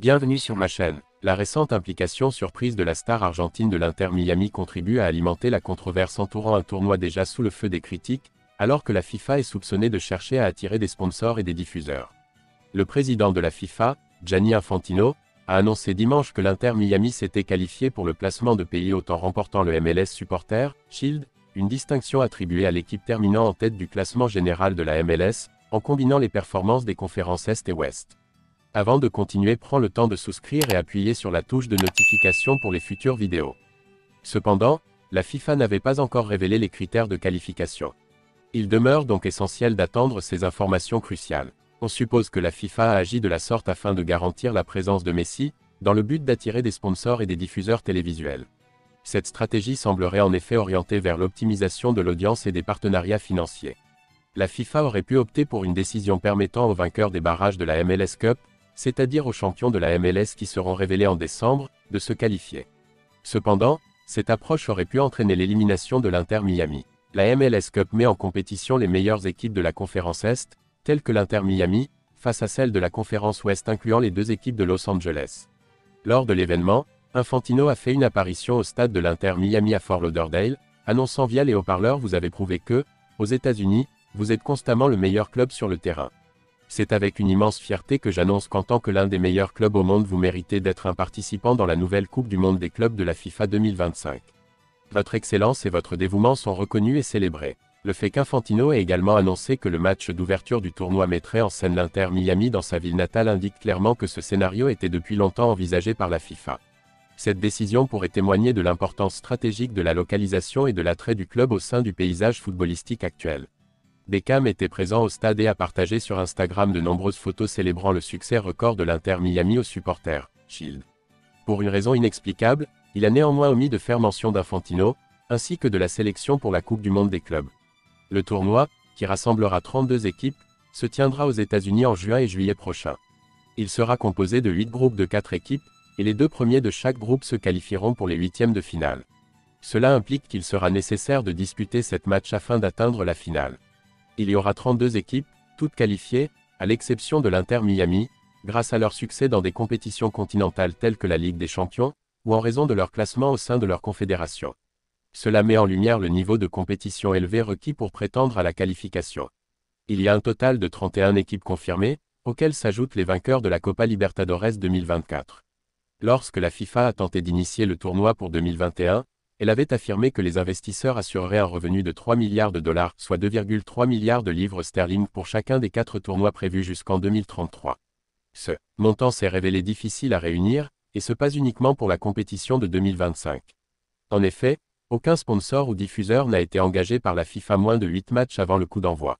Bienvenue sur ma chaîne. La récente implication surprise de la star argentine de l'Inter Miami contribue à alimenter la controverse entourant un tournoi déjà sous le feu des critiques, alors que la FIFA est soupçonnée de chercher à attirer des sponsors et des diffuseurs. Le président de la FIFA, Gianni Infantino, a annoncé dimanche que l'Inter Miami s'était qualifié pour le placement de pays hôte en remportant le MLS Supporter Shield, une distinction attribuée à l'équipe terminant en tête du classement général de la MLS, en combinant les performances des conférences Est et Ouest. Avant de continuer, prends le temps de souscrire et appuyer sur la touche de notification pour les futures vidéos. Cependant, la FIFA n'avait pas encore révélé les critères de qualification. Il demeure donc essentiel d'attendre ces informations cruciales. On suppose que la FIFA a agi de la sorte afin de garantir la présence de Messi, dans le but d'attirer des sponsors et des diffuseurs télévisuels. Cette stratégie semblerait en effet orientée vers l'optimisation de l'audience et des partenariats financiers. La FIFA aurait pu opter pour une décision permettant aux vainqueurs des barrages de la MLS Cup, c'est-à-dire aux champions de la MLS qui seront révélés en décembre, de se qualifier. Cependant, cette approche aurait pu entraîner l'élimination de l'Inter Miami. La MLS Cup met en compétition les meilleures équipes de la conférence Est, telles que l'Inter Miami, face à celles de la conférence Ouest incluant les deux équipes de Los Angeles. Lors de l'événement, Infantino a fait une apparition au stade de l'Inter Miami à Fort Lauderdale, annonçant via les haut-parleurs: vous avez prouvé que, aux États-Unis, vous êtes constamment le meilleur club sur le terrain. C'est avec une immense fierté que j'annonce qu'en tant que l'un des meilleurs clubs au monde, vous méritez d'être un participant dans la nouvelle Coupe du Monde des clubs de la FIFA 2025. Votre excellence et votre dévouement sont reconnus et célébrés. Le fait qu'Infantino ait également annoncé que le match d'ouverture du tournoi mettrait en scène l'Inter Miami dans sa ville natale indique clairement que ce scénario était depuis longtemps envisagé par la FIFA. Cette décision pourrait témoigner de l'importance stratégique de la localisation et de l'attrait du club au sein du paysage footballistique actuel. Beckham était présent au stade et a partagé sur Instagram de nombreuses photos célébrant le succès record de l'Inter Miami au Supporter Shield. Pour une raison inexplicable, il a néanmoins omis de faire mention d'Infantino, ainsi que de la sélection pour la Coupe du Monde des clubs. Le tournoi, qui rassemblera 32 équipes, se tiendra aux États-Unis en juin et juillet prochains. Il sera composé de 8 groupes de 4 équipes, et les 2 premiers de chaque groupe se qualifieront pour les huitièmes de finale. Cela implique qu'il sera nécessaire de disputer 7 matchs afin d'atteindre la finale. Il y aura 32 équipes, toutes qualifiées, à l'exception de l'Inter Miami, grâce à leur succès dans des compétitions continentales telles que la Ligue des Champions, ou en raison de leur classement au sein de leur confédération. Cela met en lumière le niveau de compétition élevé requis pour prétendre à la qualification. Il y a un total de 31 équipes confirmées, auxquelles s'ajoutent les vainqueurs de la Copa Libertadores 2024. Lorsque la FIFA a tenté d'initier le tournoi pour 2021, elle avait affirmé que les investisseurs assureraient un revenu de 3 milliards de dollars, soit 2,3 milliards de livres sterling pour chacun des 4 tournois prévus jusqu'en 2033. Ce montant s'est révélé difficile à réunir, et ce pas uniquement pour la compétition de 2025. En effet, aucun sponsor ou diffuseur n'a été engagé par la FIFA moins de 8 matchs avant le coup d'envoi.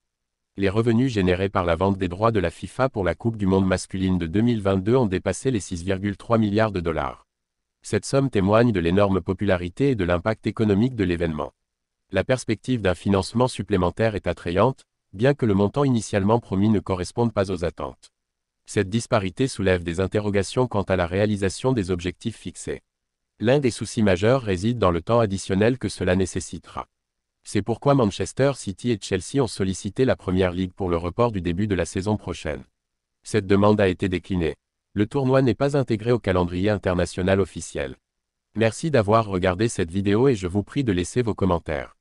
Les revenus générés par la vente des droits de la FIFA pour la Coupe du Monde masculine de 2022 ont dépassé les 6,3 milliards de dollars. Cette somme témoigne de l'énorme popularité et de l'impact économique de l'événement. La perspective d'un financement supplémentaire est attrayante, bien que le montant initialement promis ne corresponde pas aux attentes. Cette disparité soulève des interrogations quant à la réalisation des objectifs fixés. L'un des soucis majeurs réside dans le temps additionnel que cela nécessitera. C'est pourquoi Manchester City et Chelsea ont sollicité la Premier League pour le report du début de la saison prochaine. Cette demande a été déclinée. Le tournoi n'est pas intégré au calendrier international officiel. Merci d'avoir regardé cette vidéo et je vous prie de laisser vos commentaires.